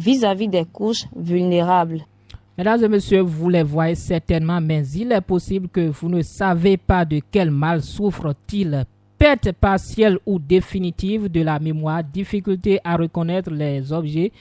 vis-à-vis des couches vulnérables. Mesdames et messieurs, vous les voyez certainement, mais il est possible que vous ne savez pas de quel mal souffre-t-il. Perte partielle ou définitive de la mémoire, difficulté à reconnaître les objets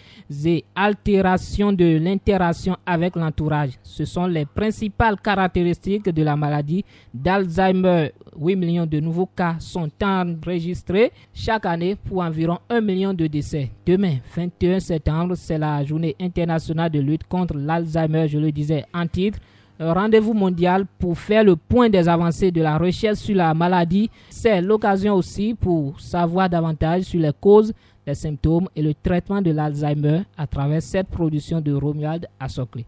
et altération de l'interaction avec l'entourage. Ce sont les principales caractéristiques de la maladie d'Alzheimer. 8 millions de nouveaux cas sont enregistrés chaque année pour environ 1 million de décès. Demain, 21 septembre, c'est la journée internationale de lutte contre l'Alzheimer, je le disais en titre. Rendez-vous mondial pour faire le point des avancées de la recherche sur la maladie. C'est l'occasion aussi pour savoir davantage sur les causes, les symptômes et le traitement de l'Alzheimer à travers cette production de Romuald Asokli.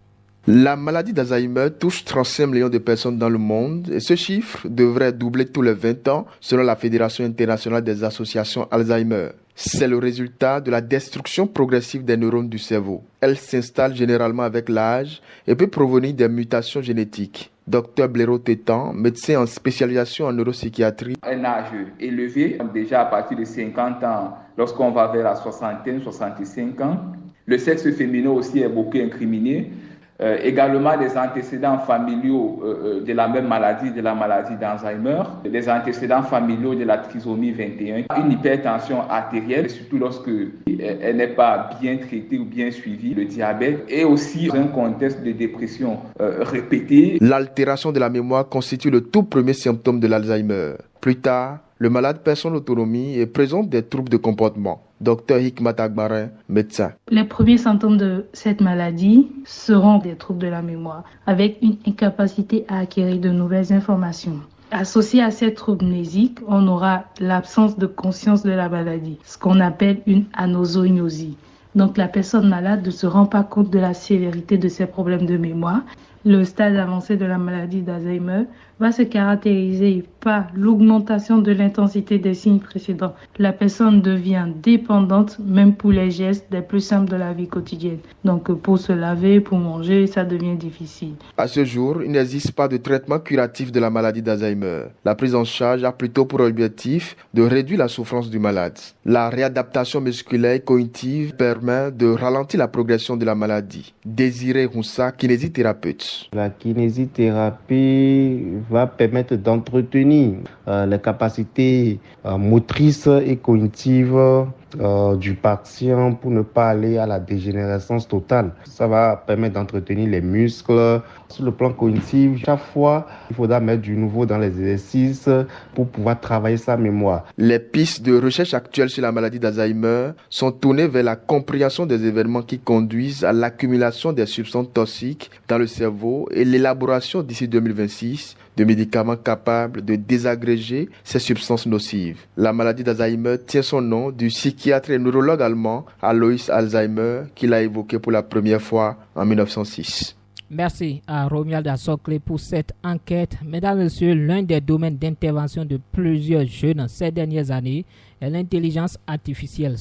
La maladie d'Alzheimer touche 35 millions de personnes dans le monde et ce chiffre devrait doubler tous les 20 ans selon la Fédération internationale des associations Alzheimer. C'est le résultat de la destruction progressive des neurones du cerveau. Elle s'installe généralement avec l'âge et peut provenir des mutations génétiques. Dr Blaireau Tétan, médecin en spécialisation en neuropsychiatrie. Un âge élevé, déjà à partir de 50 ans, lorsqu'on va vers la soixantaine, 65 ans. Le sexe féminin aussi est beaucoup incriminé. Également des antécédents familiaux de la même maladie, de la maladie d'Alzheimer, des antécédents familiaux de la trisomie 21, une hypertension artérielle, surtout lorsque elle n'est pas bien traitée ou bien suivie, le diabète, et aussi un contexte de dépression répétée. L'altération de la mémoire constitue le tout premier symptôme de l'Alzheimer. Plus tard, le malade perd son autonomie et présente des troubles de comportement. Dr Hikmat Agbarin, médecin. Les premiers symptômes de cette maladie seront des troubles de la mémoire, avec une incapacité à acquérir de nouvelles informations. Associé à ces troubles mnésiques, on aura l'absence de conscience de la maladie, ce qu'on appelle une anosognosie. Donc la personne malade ne se rend pas compte de la sévérité de ses problèmes de mémoire. Le stade avancé de la maladie d'Alzheimer va se caractériser par l'augmentation de l'intensité des signes précédents. La personne devient dépendante, même pour les gestes les plus simples de la vie quotidienne. Donc pour se laver, pour manger, ça devient difficile. À ce jour, il n'existe pas de traitement curatif de la maladie d'Alzheimer. La prise en charge a plutôt pour objectif de réduire la souffrance du malade. La réadaptation musculaire et cognitive permet de ralentir la progression de la maladie. Désiré Roussa, kinésithérapeute. La kinésithérapie va permettre d'entretenir les capacités motrices et cognitives du patient pour ne pas aller à la dégénérescence totale. Ça va permettre d'entretenir les muscles. Sur le plan cognitif, chaque fois, il faudra mettre du nouveau dans les exercices pour pouvoir travailler sa mémoire. Les pistes de recherche actuelles sur la maladie d'Alzheimer sont tournées vers la compréhension des événements qui conduisent à l'accumulation des substances toxiques dans le cerveau et l'élaboration d'ici 2026 de médicaments capables de désagréger ces substances nocives. La maladie d'Alzheimer tient son nom du psychiatre et neurologue allemand Alois Alzheimer qui l'a évoqué pour la première fois en 1906. Merci à Romuald Asokli pour cette enquête. Mesdames et messieurs, l'un des domaines d'intervention de plusieurs jeunes ces dernières années est l'intelligence artificielle.